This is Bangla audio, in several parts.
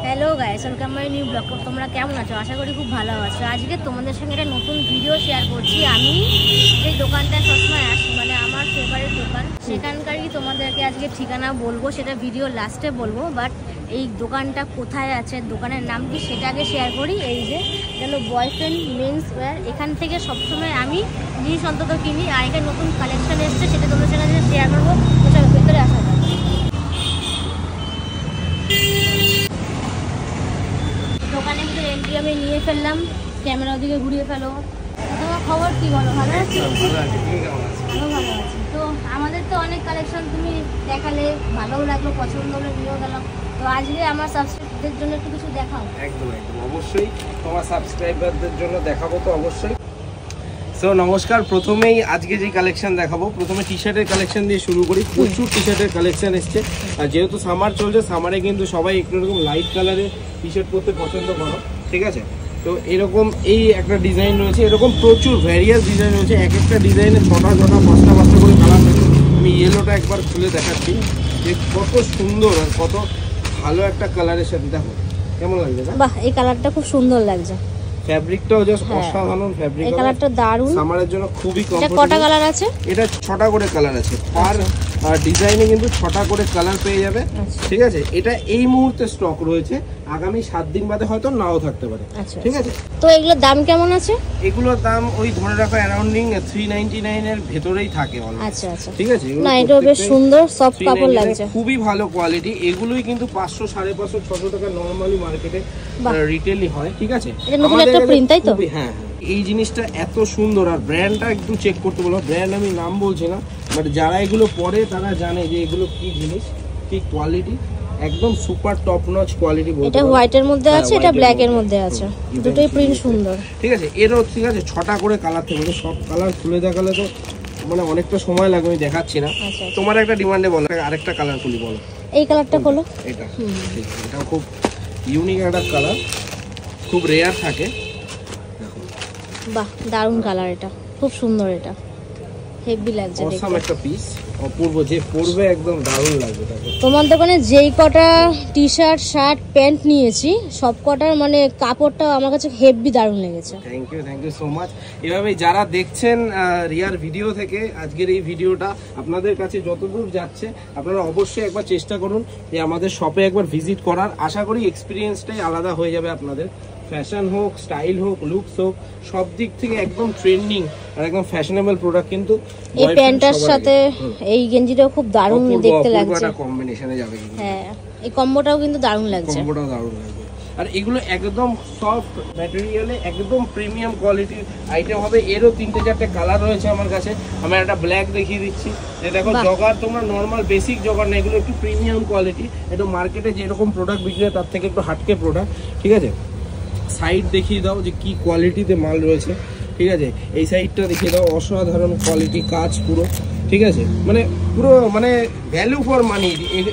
Hello guys, welcome my new blog. তোমরা কেমন আছো? আশা করি খুব ভালো আছো। আজকে তোমাদের সঙ্গে একটা নতুন ভিডিও শেয়ার করছি। আমি এই দোকানটায় সবসময় আসি, মানে আমার ফেভারিট দোকান, সেখানকারই তোমাদেরকে আজকে ঠিকানা বলবো, সেটা ভিডিও লাস্টে বলবো। বাট এই দোকানটা কোথায় আছে, দোকানের নাম কি, সেটা আগে শেয়ার করি। এই যে এটা বয়ফ্রেন্ড মেন্স ওয়্যার, এখান থেকে সবসময় আমি জিনিস অন্তত কিনি। আর এখানে নতুন কালেকশন এসছে, সেটা তোমাদের সঙ্গে শেয়ার করবো। তো চলো ভেতরে আসা যাক। দোকানে ভিতরে এন্ট্রি আমি নিয়ে ফেললাম, ক্যামেরা ওদিকে ঘুরিয়ে ফেলো। তোমার খবর কি বলো? ভালো আছি? ভালো আছি। তো আমাদের তো অনেক কালেকশন তুমি দেখালে, ভালোও লাগলো, পছন্দ হলো, নিয়েও গেলাম। তো আজকে আমার সাবস্ক্রাইবারদের জন্য একটু কিছু দেখাও। একদম অবশ্যই তোমার সাবস্ক্রাইবারদের জন্য দেখাবো তো অবশ্যই। সো নমস্কার, প্রথমেই আজকে যে কালেকশন দেখাবো, প্রথমে টি শার্টের কালেকশন দিয়ে শুরু করি। প্রচুর টি শার্টের কালেকশন এসছে, আর যেহেতু সামার চলছে, সামারে কিন্তু সবাই একটু এরকম লাইট কালারের টি শার্ট পরতে পছন্দ করো, ঠিক আছে? তো এরকম এই একটা ডিজাইন রয়েছে, এরকম প্রচুর ভ্যারিয়াস ডিজাইন রয়েছে। এক একটা ডিজাইনে ছটা পাঁচটা করে কালার রয়েছে। আমি ইয়েলোটা একবার খুলে দেখাচ্ছি যে কত সুন্দর আর কত ভালো একটা কালারের সাথে। দেখো কেমন লাগছে না? বাহ, এই কালারটা খুব সুন্দর লাগছে। ফ্যাব্রিকটাও জাস্ট অসাধারণ ফ্যাব্রিক। এই কালারটা দারুণ, সামারের জন্য খুবই কমফোর্টেবল। এটা কটা কালার আছে? এটা 6টা করে কালার আছে। পার ডিজাইনে কিন্তু 6টা করে কালার পেয়ে যাবে, ঠিক আছে? এটা এই মুহূর্তে স্টক রয়েছে, আগামী 7 দিন বাদে হয়তো নাও থাকতে পারে, ঠিক আছে? তো এগুলোর দাম কেমন আছে? এগুলোর দাম ওই ধরে রাখো অ্যারাউন্ডিং 399 এর ভেতরেই থাকে অলমোস্ট। আচ্ছা আচ্ছা, ঠিক আছে? না এটা বেশ সুন্দর, সফট কাপড় লাগছে, খুবই ভালো কোয়ালিটি। এগুলোই কিন্তু 500, 550, 600 টাকা নরমালি মার্কেটে রিটেলই হয়, ঠিক আছে? এটা নতুন একটা প্রিন্ট, তাই তো? হ্যাঁ, এই জিনিসটা এত সুন্দর। আর ব্র্যান্ডটা একটু চেক করতে বলো। ব্র্যান্ড আমি নাম বলছি না, বাট যারা এগুলো পরে তারা জানে যে এগুলো কি জিনিস, কি কোয়ালিটি, একদম সুপার টপ নচ কোয়ালিটি বলতে। এটা হোয়াইটের মধ্যে আছে, এটা ব্ল্যাক এর মধ্যে আছে, দুটোই প্রিন্ট সুন্দর, ঠিক আছে? এরও ঠিক আছে 6টা করে কালার থাকে। সব কালার খুলে দেখালে তো মানে অনেকটা সময় লাগবে, আমি দেখাচ্ছি না। তোমার একটা ডিমান্ডে বলো, আরেকটা কালার খুলি বলো। এই কালারটা খোলো। এটা এটা খুব ইউনিক একটা কালার, খুব রেয়ার থাকে। বাহ, দারুণ কালার, এটা খুব সুন্দর, এটা হেভি লাগছে দেখতে। অসাম একটা পিস, অপূর্ব, যে পরবে একদম দারুণ লাগবে তাকে। তোমার দোকানে যেই কটা টি শার্ট, শার্ট, প্যান্ট নিয়েছি, সব কটার মানে কাপড়টা আমার কাছে হেভি দারুণ লেগেছে। Thank you so much. এভাবে যারা দেখছেন রিয়ার ভিডিও থেকে আজকের এই ভিডিওটা আপনাদের কাছে যতদূর যাচ্ছে, আপনারা অবশ্যই একবার চেষ্টা করুন যে আমাদের শপে একবার ভিজিট করার। আশা করি এক্সপিরিয়েন্সটাই আলাদা হয়ে যাবে আপনাদের। ফ্যাশন হোক, স্টাইল হোক, লুকস হোক, সব দিক থেকে একদম ট্রেন্ডিং আর একদম ফ্যাশনেবল প্রোডাক্ট। কিন্তু এই প্যান্টটার সাথে এই গেঞ্জিটাও খুব দারুণ দেখতে লাগছে, কম্বিনেশনে যাবে। হ্যাঁ, এই কম্বোটাও কিন্তু দারুণ লাগছে, কম্বোটাও দারুণ লাগবে। আর এগুলো একদম সফট ম্যাটেরিয়ালে একদম প্রিমিয়াম কোয়ালিটির আইটেম হবে। এরও 3-4টে কালার রয়েছে আমার কাছে। আমি একটা ব্ল্যাক দেখিয়ে দিচ্ছি, যে দেখো জগার তোমরা নর্মাল বেসিক জগার না, এগুলো একটু প্রিমিয়াম কোয়ালিটি, একটু মার্কেটে যেরকম প্রোডাক্ট বিক্রি হয় তার থেকে একটু হাটকে প্রোডাক্ট, ঠিক আছে? সাইড দেখিয়ে দাও যে কি কোয়ালিটিতে মাল রয়েছে, ঠিক আছে? এই সাইডটা দেখিয়ে দাও, অসাধারণ কোয়ালিটি, কাজ পুরো, ঠিক আছে? মানে পুরো মানে ভ্যালু ফর মানি।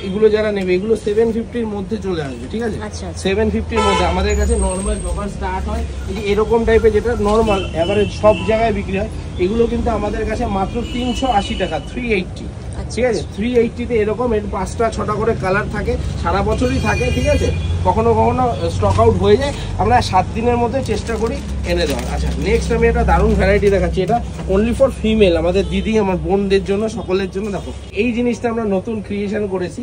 এগুলো যারা নেবে, এগুলো 750-র মধ্যে চলে আসবে, ঠিক আছে? 750-র মধ্যে আমাদের কাছে নর্মাল জগার স্টার্ট হয় এই যে এরকম টাইপের, যেটা নর্মাল অ্যাভারেজ সব জায়গায় বিক্রি হয়। এগুলো কিন্তু আমাদের কাছে মাত্র 380 টাকা, 380, ঠিক আছে? 380-তে এরকম এর 5টা-6টা করে কালার থাকে, সারা বছরই থাকে, ঠিক আছে? কখনো কখনো স্টক আউট হয়ে যায়, আমরা 7 দিনের মধ্যে চেষ্টা করি এনে দেওয়ার। আচ্ছা, নেক্সট আমি একটা দারুণ ভ্যারাইটি দেখাচ্ছি। এটা অনলি ফর ফিমেল, আমাদের দিদি, আমার বোনদের জন্য, সকলের জন্য। দেখো এই জিনিসটা আমরা নতুন ক্রিয়েশন করেছি,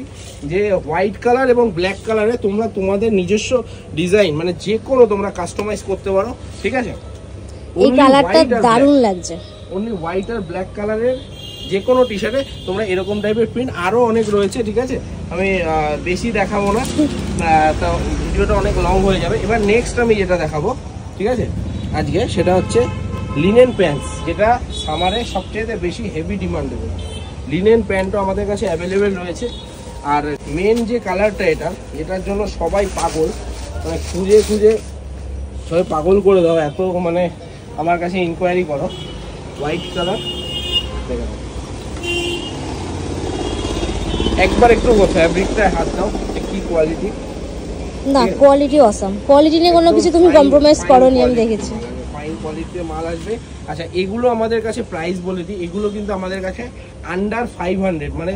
যে হোয়াইট কালার এবং ব্ল্যাক কালারে তোমরা তোমাদের নিজস্ব ডিজাইন মানে যে কোনো তোমরা কাস্টমাইজ করতে পারো, ঠিক আছে? এই কালারটা দারুণ লাগছে। অনলি হোয়াইট আর ব্ল্যাক কালারের যে কোনো টি শার্টে তোমরা এরকম টাইপের প্রিন্ট আরও অনেক রয়েছে, ঠিক আছে? আমি বেশি দেখাবো না, তা ভিডিওটা অনেক লং হয়ে যাবে। এবার নেক্সট আমি যেটা দেখাবো, ঠিক আছে, আজকে, সেটা হচ্ছে লিনেন প্যান্টস, যেটা সামারে সবচেয়ে বেশি হেভি ডিমান্ডেবল। লিনেন প্যান্টও আমাদের কাছে অ্যাভেলেবেল রয়েছে। আর মেন যে কালারটা, এটার জন্য সবাই পাগল, মানে খুঁজে খুঁজে সবাই পাগল করে দাও, এত মানে আমার কাছে ইনকোয়ারি করো। হোয়াইট কালার, দেখে দাও একবার, একটু ফ্যাব্রিকটায় হাত দাও, কি কোয়ালিটি। না, কোয়ালিটি অসাম, কোয়ালিটি নিয়ে কোনো কিছু তুমি কম্প্রোমাইজ করোনি, আমি দেখেছি। ফাইন কোয়ালিটির মাল আসবে। আচ্ছা, এগুলো আমাদের কাছে প্রাইস বলে দিই, এগুলো কিন্তু আমাদের কাছে আন্ডার 500, মানে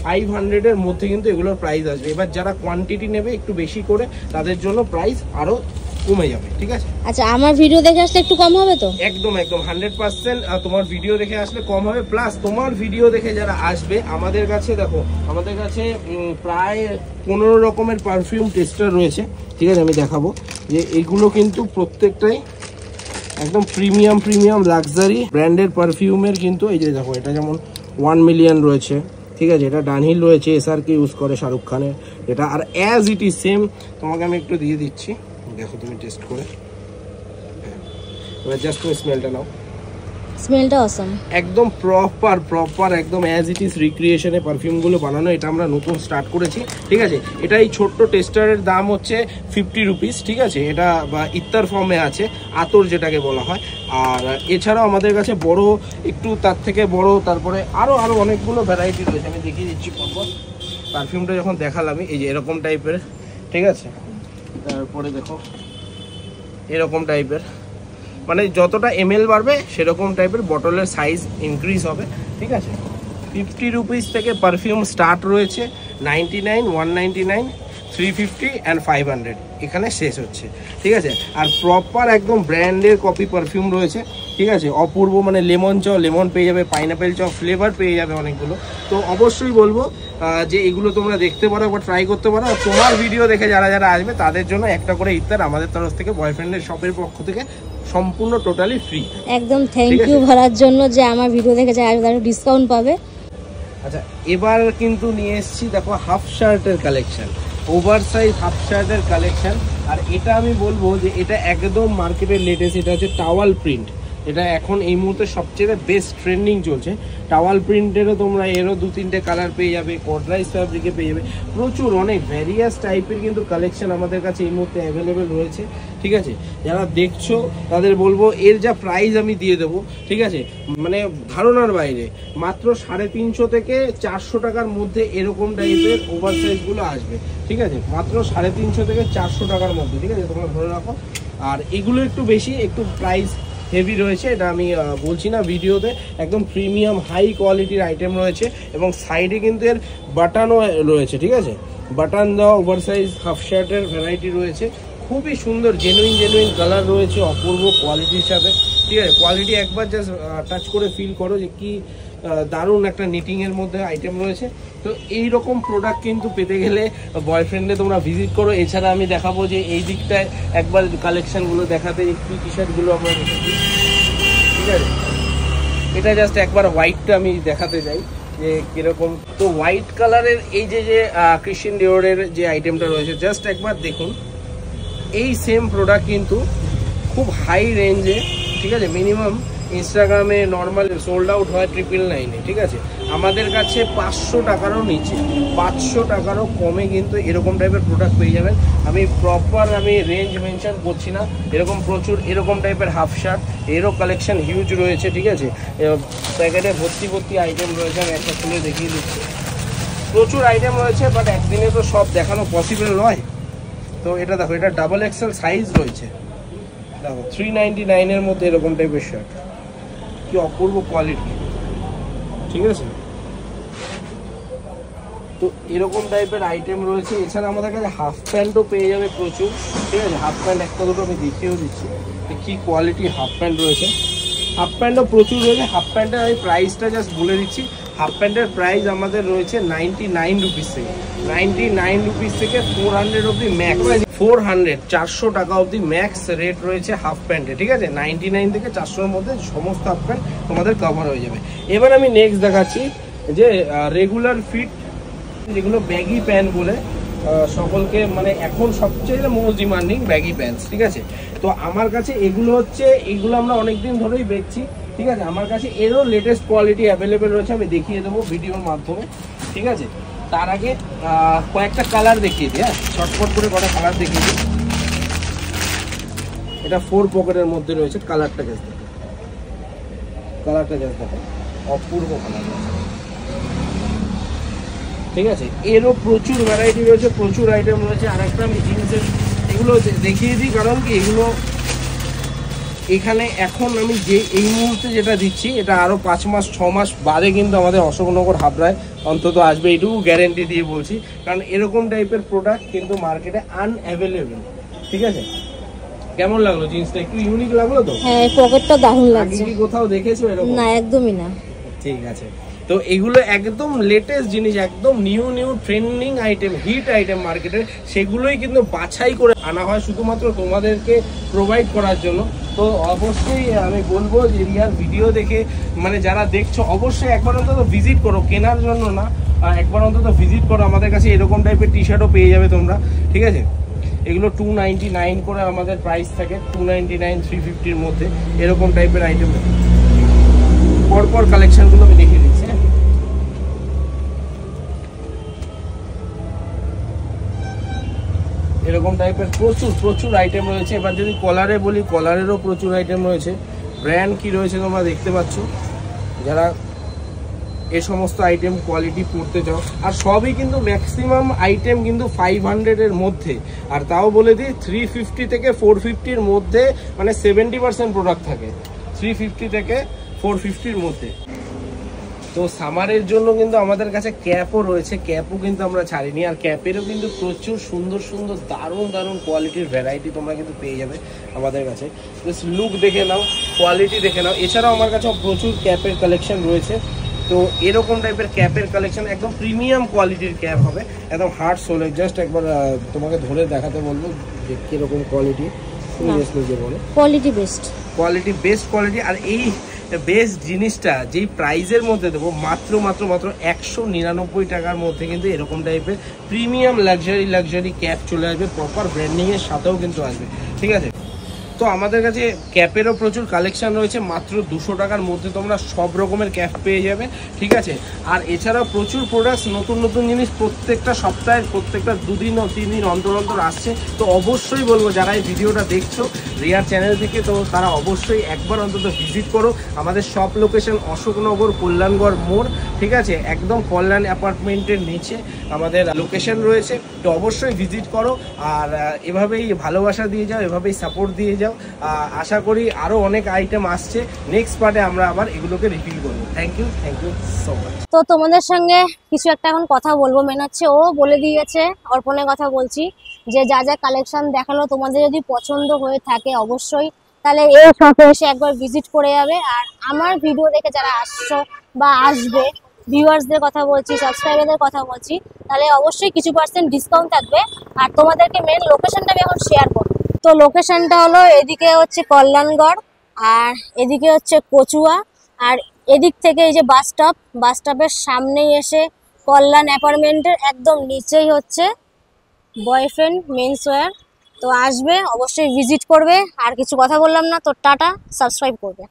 500-এর মধ্যে কিন্তু এগুলোর প্রাইস আসবে। এবার যারা কোয়ান্টিটি নেবে একটু বেশি করে, তাদের জন্য প্রাইস আরও কমে যাবে, ঠিক আছে? আচ্ছা, আমার ভিডিও দেখে আসলে একটু কম হবে তো? একদম একদম 100% তোমার ভিডিও দেখে আসলে কম হবে। প্লাস তোমার ভিডিও দেখে যারা আসবে আমাদের কাছে, দেখো আমাদের কাছে প্রায় 15 রকমের পারফিউম টেস্টার রয়েছে, ঠিক আছে? আমি দেখাবো যে এগুলো কিন্তু প্রত্যেকটাই একদম প্রিমিয়াম লাক্সারি ব্র্যান্ডের পারফিউমের। কিন্তু এই যে দেখো, এটা যেমন 1 মিলিয়ন রয়েছে, ঠিক আছে? এটা ডানহিল রয়েছে, SRK ইউজ করে শাহরুখ খানের এটা। আর অ্যাজ ইট ইজ সেম তোমাকে আমি একটু দিয়ে দিচ্ছি, দেখো তুমি টেস্ট করে। এবার জাস্ট তুমি স্মেলটা নাও। স্মেলটা অসাম, একদম প্রপার একদম অ্যাজ ইট ইজ রিক্রিয়েশনে পারফিউমগুলো বানানো। এটা আমরা নতুন স্টার্ট করেছি, ঠিক আছে? এটা এই ছোট্ট টেস্টারের দাম হচ্ছে 50 রুপিস, ঠিক আছে? এটা ইত্তার ফর্মে আছে, আতর যেটাকে বলা হয়। আর এছাড়াও আমাদের কাছে বড়, একটু তার থেকে বড়, তারপরে আরও অনেকগুলো ভ্যারাইটি রয়েছে। আমি দেখিয়ে দিচ্ছি পরপর। পারফিউমটা যখন দেখালামই, এই যে এরকম টাইপের, ঠিক আছে? তারপরে দেখো এরকম টাইপের, মানে যতটা ml বাড়বে সেরকম টাইপের বটলের সাইজ ইনক্রিজ হবে, ঠিক আছে? 50 রুপিস থেকে পারফিউম স্টার্ট রয়েছে, 99, 199, 350 অ্যান্ড 500 এখানে শেষ হচ্ছে, ঠিক আছে? আর প্রপার একদম ব্র্যান্ডের কপি পারফিউম রয়েছে, ঠিক আছে? অপূর্ব, মানে লেমন পেয়ে যাবে, পাইনাপেল ফ্লেভার পেয়ে যাবে অনেকগুলো। তো অবশ্যই বলবো যে এগুলো তোমরা দেখতে পারো বা ট্রাই করতে পারো। আর তোমার ভিডিও দেখে যারা আসবে তাদের জন্য একটা করে ইত্তার আমাদের তরফ থেকে, বয়ফ্রেন্ডের শপের পক্ষ থেকে সম্পূর্ণ টোটালি ফ্রি। একদম থ্যাংক ইউ ভরার জন্য, যে আমার ভিডিও দেখে যায় আসবে, তার ডিসকাউন্ট পাবে। আচ্ছা, এবার কিন্তু নিয়ে এসেছি দেখো হাফ শার্টের কালেকশন, ওভার সাইজ হাফ শার্টের কালেকশন। আর এটা আমি বলবো যে এটা একদম মার্কেটের লেটেস্ট। এটা হচ্ছে টাওয়াল প্রিন্ট, এটা এখন এই মুহূর্তে সবচেয়ে বেস্ট ট্রেন্ডিং চলছে। টাওয়াল প্রিন্টেরও তোমরা এরও 2-3টে কালার পেয়ে যাবে, কডরাইজ ফ্যাব্রিকে পেয়ে যাবে, প্রচুর অনেক ভ্যারিয়াস টাইপের কিন্তু কালেকশন আমাদের কাছে এই মুহূর্তে অ্যাভেলেবেল রয়েছে, ঠিক আছে? যারা দেখছো তাদের বলবো এর যা প্রাইস আমি দিয়ে দেবো, ঠিক আছে? মানে ধারণার বাইরে, মাত্র 350 থেকে 400 টাকার মধ্যে এরকম টাইপের ওভার সাইজগুলো আসবে, ঠিক আছে? মাত্র 350 থেকে 400 টাকার মধ্যে, ঠিক আছে? তোমরা ধরে রাখো। আর এগুলো একটু বেশি, একটু প্রাইস হেভি রয়েছে, এটা আমি বলছি না ভিডিওতে। একদম প্রিমিয়াম হাই কোয়ালিটির আইটেম রয়েছে এবং সাইডে কিন্তু এর বাটনও রয়েছে, ঠিক আছে? বাটন দেওয়া ওভার সাইজ হাফ শার্টের ভ্যারাইটি রয়েছে, খুবই সুন্দর জেনুইন কালার রয়েছে, অপূর্ব কোয়ালিটির সাথে, ঠিক আছে? কোয়ালিটি একবার জাস্ট টাচ করে ফিল করো যে কি দারুণ একটা নিটিংয়ের মধ্যে আইটেম রয়েছে। তো এই রকম প্রোডাক্ট কিন্তু পেতে গেলে বয়ফ্রেন্ডে তোমরা ভিজিট করো। এছাড়া আমি দেখাবো যে এই দিকটায় একবার কালেকশনগুলো দেখাতে, একটু টি শার্টগুলো আমরা রেখেছি, ঠিক আছে? এটা জাস্ট একবার হোয়াইটটা আমি দেখাতে চাই যে কিরকম। তো হোয়াইট কালারের এই যে ক্রিশ্চিয়ান ডিওরের যে আইটেমটা রয়েছে, জাস্ট একবার দেখুন। এই সেম প্রোডাক্ট কিন্তু খুব হাই রেঞ্জে, ঠিক আছে? মিনিমাম ইনস্টাগ্রামে নর্মাল সোল্ড আউট হয় 999-এ, ঠিক আছে? আমাদের কাছে 500 টাকারও নিচে, 500 টাকারও কমে কিন্তু এরকম টাইপের প্রোডাক্ট পেয়ে যাবেন। আমি প্রপার রেঞ্জ মেনশন করছি না, এরকম প্রচুর এরকম টাইপের হাফ শার্ট, এরও কালেকশন হিউজ রয়েছে, ঠিক আছে? প্যাকেটে ভর্তি আইটেম রয়েছে, আমি একটা খুলে দেখিয়ে দিচ্ছি। প্রচুর আইটেম রয়েছে, বাট একদিনে তো সব দেখানো পসিবল নয়। তো এটা দেখো, এটা ডাবল এক্সেল সাইজ রয়েছে, দেখো 399-এর মধ্যে এরকম টাইপের শার্ট, কি অপূর্ব কোয়ালিটি, ঠিক আছে? তো এরকম টাইপের আইটেম রয়েছে। এছাড়া আমাদের কাছে হাফ প্যান্টও পেয়ে যাবে প্রচুর, ঠিক আছে? হাফ প্যান্ট একটা দুটো আমি দেখিয়েও দিচ্ছি কি কোয়ালিটি হাফ প্যান্ট রয়েছে। হাফ প্যান্টও প্রচুর রয়েছে। হাফ প্যান্টের আমি প্রাইসটা জাস্ট বলে দিচ্ছি। হাফ প্যান্টের প্রাইস আমাদের রয়েছে 99 রুপিস থেকে, 99 রুপিস থেকে 400 অবধি ম্যাক্স, 400 টাকা অবধি ম্যাক্স রেট রয়েছে হাফ প্যান্টে, ঠিক আছে? 99 থেকে 400-এর মধ্যে সমস্ত হাফ প্যান্ট তোমাদের কভার হয়ে যাবে। এবার আমি নেক্সট দেখাচ্ছি যে রেগুলার ফিট, যেগুলো ব্যাগি প্যান্ট বলে সকলকে, মানে এখন সবচেয়ে মোস্ট ডিমান্ডিং ব্যাগি প্যান্টস, ঠিক আছে? তো আমার কাছে এগুলো হচ্ছে, এগুলো আমরা অনেকদিন ধরেই দেখছি, ঠিক আছে? আমার কাছে এরও লেটেস্ট কোয়ালিটি অ্যাভেলেবেল রয়েছে, আমি দেখিয়ে দেবো ভিডিওর মাধ্যমে, ঠিক আছে? তার আগে কয়েকটা কালার দেখিয়ে দিই, হ্যাঁ, শর্টকট করে কটা কালার দেখিয়ে দিই। এটা 4 পকেটের মধ্যে রয়েছে, কালারটা জাস্ট দেখো, অপূর্ব কালার, ঠিক আছে? এরও প্রচুর ভ্যারাইটি রয়েছে, প্রচুর আইটেম রয়েছে। আর একটা আমি জিন্সের এগুলো দেখিয়ে দিই, কারণ কি এগুলো এখানে এখন আমি যে এই মুহূর্তে যেটা দিচ্ছি এটা আরও 5 মাস 6 মাস বাদে কিন্তু আমাদের অশোকনগর হাবড়ায় অন্তত আসবে, এইটুকু গ্যারেন্টি দিয়ে বলছি, কারণ এরকম টাইপের প্রোডাক্ট কিন্তু মার্কেটে আনঅ্যাভেলেবেল। ঠিক আছে, কেমন লাগলো জিন্সটা? একটু ইউনিক লাগলো তো? হ্যাঁ, পকেটটা দারুণ লাগছে। আগে কি কোথাও দেখেছো এরকম? না, একদমই না। ঠিক আছে, তো এগুলো একদম লেটেস্ট জিনিস, একদম new trending item, hit item মার্কেটে, সেগুলোই কিন্তু বাছাই করে আনা হয় শুধুমাত্র তোমাদেরকে প্রোভাইড করার জন্য। তো অবশ্যই আমি বলবো যে রিয়ার ভিডিও দেখে মানে যারা দেখছো অবশ্যই একবার অন্তত ভিজিট করো, কেনার জন্য না, একবার অন্তত ভিজিট করো। আমাদের কাছে এরকম টাইপের টি শার্টও পেয়ে যাবে তোমরা। ঠিক আছে, এগুলো 299 করে আমাদের প্রাইস থাকে, 299 350-র মধ্যে এরকম টাইপের আইটেম। পরপর কালেকশনগুলো আমি দেখিয়ে দিচ্ছি। এরকম টাইপের প্রচুর আইটেম রয়েছে। এবার যদি কলারে বলি, কলারেরও প্রচুর আইটেম রয়েছে। ব্র্যান্ড কি রয়েছে তোমরা দেখতে পাচ্ছ, যারা এ সমস্ত আইটেম কোয়ালিটি পড়তে চাও। আর সবই কিন্তু ম্যাক্সিমাম আইটেম কিন্তু 500-এর মধ্যে, আর তাও বলে দিই 350 থেকে 450-র মধ্যে, মানে 70% প্রোডাক্ট থাকে 350 থেকে 450-র মধ্যে। তো সামারের জন্য কিন্তু আমাদের কাছে ক্যাপও রয়েছে, ক্যাপও কিন্তু আমরা ছাড়িনি। আর ক্যাপেরও কিন্তু প্রচুর সুন্দর দারুণ কোয়ালিটির ভ্যারাইটি তোমরা কিন্তু পেয়ে যাবে আমাদের কাছে। জাস্ট লুক দেখে নাও, কোয়ালিটি দেখে নাও। এছাড়াও আমার কাছে প্রচুর ক্যাপের কালেকশন রয়েছে। তো এরকম টাইপের ক্যাপের কালেকশন, একদম প্রিমিয়াম কোয়ালিটির ক্যাপ হবে, একদম হার্ড সোলে। জাস্ট একবার তোমাকে ধরে দেখাতে বলবো যে কিরকম কোয়ালিটি, তুমি জাস্ট নিজে বলো। Quality best quality. আর এই বেস্ট জিনিসটা যেই প্রাইজের মধ্যে দেবো, মাত্র 199 টাকার মধ্যে কিন্তু এরকম টাইপের প্রিমিয়াম লাক্সারি ক্যাপ চলে আসবে, প্রপার ব্র্যান্ডিংয়ের সাথেও কিন্তু আসবে। ঠিক আছে, তো আমাদের কাছে ক্যাপেরও প্রচুর কালেকশন রয়েছে। মাত্র 200 টাকার মধ্যে তোমরা সব রকমের ক্যাপ পেয়ে যাবে। ঠিক আছে, আর এছাড়াও প্রচুর প্রোডাক্টস, নতুন জিনিস প্রত্যেকটা সপ্তাহে, প্রত্যেকটা 2 দিন ও 3 দিন অন্তর আসছে। তো অবশ্যই বলবো যারা এই ভিডিওটা দেখছো রিয়ার চ্যানেল থেকে, তো তারা অবশ্যই একবার অন্তত ভিজিট করো। আমাদের সব লোকেশন অশোকনগর কল্যাণগড় মোড়। ঠিক আছে, একদম কল্যাণ অ্যাপার্টমেন্টের নিচে আমাদের লোকেশন রয়েছে। তো অবশ্যই ভিজিট করো, আর এভাবেই ভালোবাসা দিয়ে যাও, এভাবেই সাপোর্ট দিয়ে যাও। আশা করি আরো অনেক আইটেম আসছে, নেক্সট পার্টে আমরা আবার এগুলোকে রিভিউ করবো। Thank you so much. তো তোমাদের সঙ্গে কিছু একটা এখন কথা বলবো, মেন হচ্ছে ও বলে দিয়ে গেছে, অর্পণের কথা বলছি, যে যা কালেকশন দেখালো তোমাদের যদি পছন্দ হয়ে থাকে অবশ্যই তাহলে এই শপে এসে একবার ভিজিট করে যাবে। আর আমার ভিডিও দেখে যারা আসছো বা আসবে, ভিউয়ার্সদের কথা বলছি, সাবস্ক্রাইবারদের কথা বলছি, তাহলে অবশ্যই কিছু % ডিসকাউন্ট থাকবে। আর তোমাদেরকে মেন লোকেশনটা আমি এখন শেয়ার করবো। তো লোকেশনটা হলো, এদিকে হচ্ছে কল্যাণগড়, আর এদিকে হচ্ছে কচুয়া, আর এদিক থেকে এই যে বাস স্টপের সামনেই এসে কল্যাণ অ্যাপার্টমেন্টের একদম নিচেই হচ্ছে বয়ফ্রেন্ড মেন্স ওয়্যার। তো আসবে, অবশ্যই ভিজিট করবে। আর কিছু কথা বললাম না, তো টাটা, সাবস্ক্রাইব করবে।